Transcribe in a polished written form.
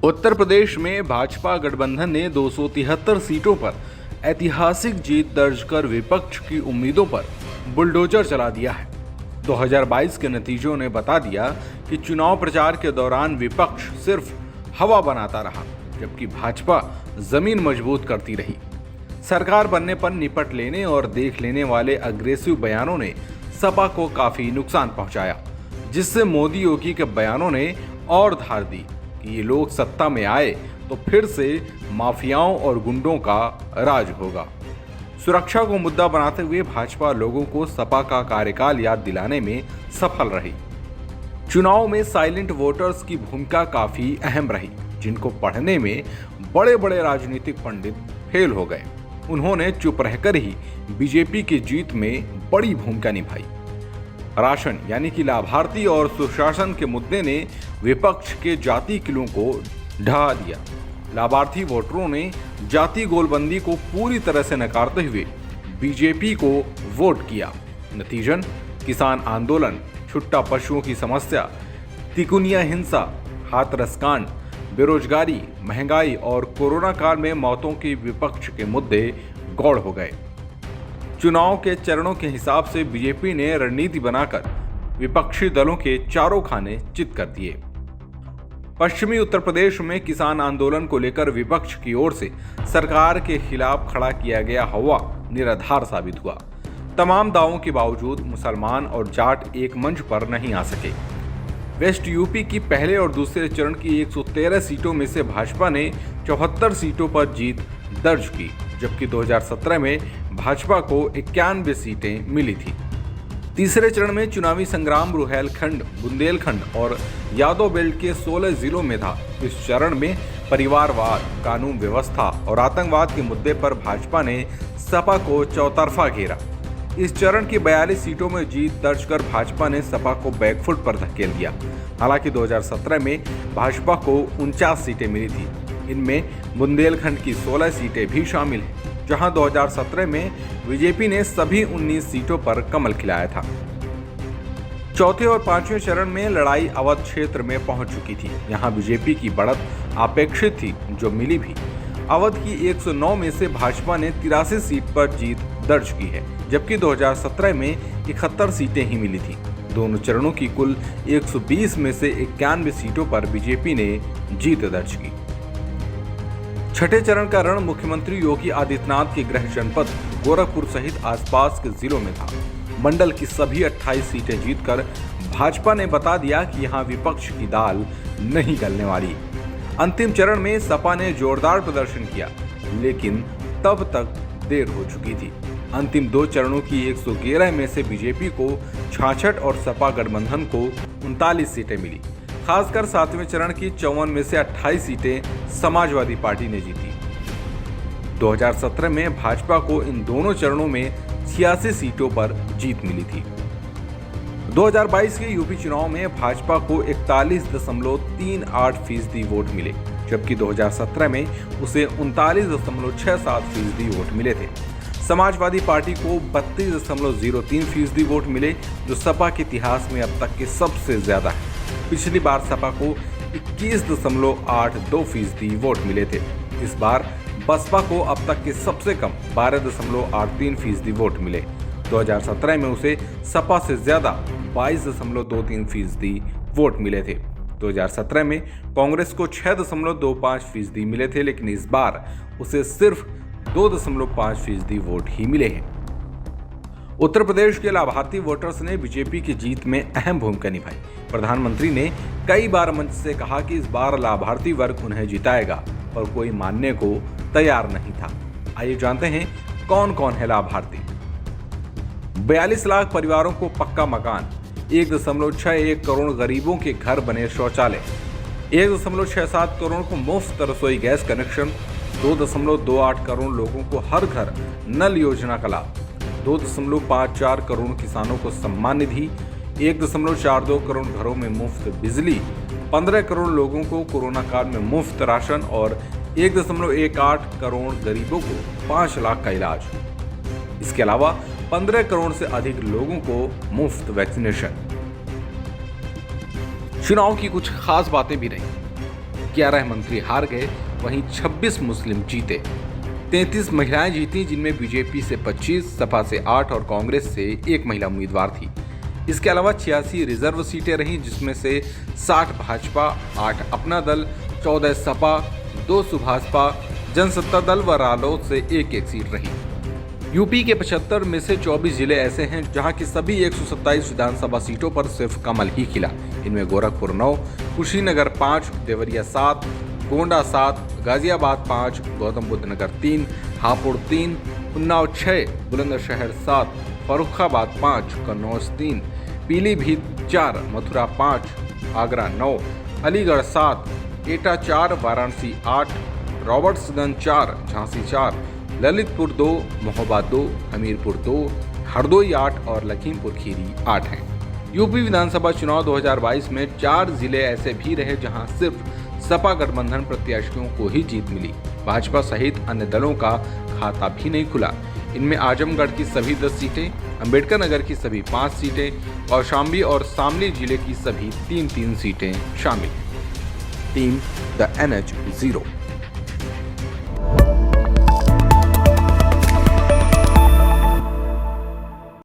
उत्तर प्रदेश में भाजपा गठबंधन ने 273 सीटों पर ऐतिहासिक जीत दर्ज कर विपक्ष की उम्मीदों पर बुलडोजर चला दिया है। 2022 के नतीजों ने बता दिया कि चुनाव प्रचार के दौरान विपक्ष सिर्फ हवा बनाता रहा, जबकि भाजपा जमीन मजबूत करती रही। सरकार बनने पर निपट लेने और देख लेने वाले अग्रेसिव बयानों ने सपा को काफी नुकसान पहुंचाया, जिससे मोदी योगी के बयानों ने और धार दी कि ये लोग सत्ता में आए तो फिर से माफियाओं और गुंडों का राज होगा। सुरक्षा को मुद्दा बनाते हुए भाजपा लोगों को सपा का कार्यकाल याद दिलाने में सफल रही। चुनाव में साइलेंट वोटर्स की भूमिका काफी अहम रही, जिनको पढ़ने में बड़े बड़े राजनीतिक पंडित फेल हो गए। उन्होंने चुप रहकर ही बीजेपी की जीत में बड़ी भूमिका निभाई। राशन यानी कि लाभार्थी और सुशासन के मुद्दे ने विपक्ष के जाति किलों को ढहा दिया। लाभार्थी वोटरों ने जाति गोलबंदी को पूरी तरह से नकारते हुए बीजेपी को वोट किया। नतीजन किसान आंदोलन, छुट्टा पशुओं की समस्या, तिकुनिया हिंसा, हाथरस कांड, बेरोजगारी, महंगाई और कोरोना काल में मौतों के विपक्ष के मुद्दे गौड़ हो गए। चुनाव के चरणों के हिसाब से बीजेपी ने रणनीति बनाकर विपक्षी दलों के चारों खाने चित कर दिए। पश्चिमी उत्तर प्रदेश में किसान आंदोलन को लेकर विपक्ष की ओर से सरकार के खिलाफ खड़ा किया गया हवा निराधार साबित हुआ। तमाम दावों के बावजूद मुसलमान और जाट एक मंच पर नहीं आ सके। वेस्ट यूपी की पहले और दूसरे चरण की 113 सीटों में से भाजपा ने 74 सीटों पर जीत दर्ज की, जबकि 2017 में भाजपा को 91 सीटें मिली थी। तीसरे चरण में चुनावी संग्राम रुहेलखंड, बुंदेलखंड और यादव बेल्ट के 16 जिलों में था। इस चरण में परिवारवाद, कानून व्यवस्था और आतंकवाद के मुद्दे पर भाजपा ने सपा को चौतरफा घेरा। इस चरण की 42 सीटों में जीत दर्ज कर भाजपा ने सपा को बैकफुट पर धकेल दिया। हालांकि 2017 में भाजपा को 49 सीटें मिली थी। इनमें बुंदेलखंड की 16 सीटें भी शामिल हैं, जहां 2017 में बीजेपी ने सभी 19 सीटों पर कमल खिलाया था। चौथे और पांचवें चरण में लड़ाई अवध क्षेत्र में पहुंच चुकी थी। यहां बीजेपी की बढ़त अपेक्षित थी, जो मिली भी। अवध की 109 में से भाजपा ने 83 सीट पर जीत दर्ज की है, जबकि 2017 में 71 सीटें ही मिली थी। दोनों चरणों की कुल 120 में से 91 सीटों पर बीजेपी ने जीत दर्ज की। छठे चरण का रण मुख्यमंत्री योगी आदित्यनाथ के गृह जनपद गोरखपुर सहित आसपास के जिलों में था। मंडल की सभी 28 सीटें जीतकर भाजपा ने बता दिया कि यहां विपक्ष की दाल नहीं गलने वाली। अंतिम चरण में सपा ने जोरदार प्रदर्शन किया, लेकिन तब तक देर हो चुकी थी। अंतिम दो चरणों की 111 में से बीजेपी को 66 और सपा गठबंधन को 39 सीटें मिली। खासकर 7वें चरण की 54 में से 28 सीटें समाजवादी पार्टी ने जीती। 2017 में भाजपा को इन दोनों चरणों में 86 सीटों पर जीत मिली थी। 2022 के यूपी चुनाव में भाजपा को 41.38% वोट मिले, जबकि 2017 में उसे 39.67% वोट मिले थे। समाजवादी पार्टी को 32.03% वोट मिले, जो सपा के इतिहास में अब तक के सबसे ज्यादा है। पिछली बार सपा को 21.82% वोट मिले थे। इस बार बसपा को अब तक के सबसे कम 12.83% वोट मिले। 2017 में उसे सपा से ज्यादा 22.23% वोट मिले थे। 2017 में कांग्रेस को 6.25% मिले थे, लेकिन इस बार उसे सिर्फ 2.5% वोट ही मिले हैं। उत्तर प्रदेश के लाभार्थी वोटर्स ने बीजेपी की जीत में अहम भूमिका निभाई। प्रधानमंत्री ने कई बार मंच से कहा कि इस बार लाभार्थी वर्ग उन्हें जिताएगा, पर कोई मानने को तैयार नहीं था। आइए जानते हैं कौन कौन है लाभार्थी। 42 लाख परिवारों को पक्का मकान, 1.61 करोड़ गरीबों के घर बने शौचालय, 1.67 करोड़ को मुफ्त रसोई गैस कनेक्शन, 2.28 करोड़ लोगों को हर घर नल योजना का लाभ, 2.54 करोड़ किसानों को सम्मान निधि, 1.42 करोड़ घरों में मुफ्त बिजली, 15 करोड़ लोगों को कोरोना काल में मुफ्त राशन और 1.18 करोड़ गरीबों को 5 लाख का इलाज। इसके अलावा 15 करोड़ से अधिक लोगों को मुफ्त वैक्सीनेशन। चुनाव की कुछ खास बातें भी रही। 11 मंत्री हार गए, वहीं 26 मुस्लिम जीते। 33 महिलाएं जीती, जिनमें बीजेपी से 25, सपा से 8 और कांग्रेस से 1 महिला उम्मीदवार थी। इसके अलावा 86 रिजर्व सीटें रहीं, जिसमें से 60 भाजपा, 8 अपना दल, 14 सपा, 2 सुभाषपा, जनसत्ता दल व रालोद से एक सीट रही। यूपी के 75 में से 24 जिले ऐसे हैं जहां की सभी 127 विधानसभा सीटों पर सिर्फ कमल ही खिला। इनमें गोरखपुर 9, कुशीनगर 5, देवरिया 7, गोंडा 7, गाजियाबाद 5, गौतम बुद्ध नगर 3, हापुड़ 3, उन्नाव 6, बुलंदशहर 7, फर्रुखाबाद 5, कन्नौज 3, पीलीभीत 4, मथुरा 5, आगरा 9, अलीगढ़ 7, एटा 4, वाराणसी 8, रॉबर्ट्सगंज 4, झांसी 4, ललितपुर 2, महोबा 2, हमीरपुर 2, हरदोई 8 और लखीमपुर खीरी 8 हैं। यूपी विधानसभा चुनाव 2022 में 4 जिले ऐसे भी रहे जहां सिर्फ सपा गठबंधन प्रत्याशियों को ही जीत मिली। भाजपा सहित अन्य दलों का खाता भी नहीं खुला। इनमें आजमगढ़ की सभी 10 सीटें, अंबेडकर नगर की सभी 5 सीटें और शामली और शामली जिले की सभी 3-3 सीटें शामिल। Team the NH0।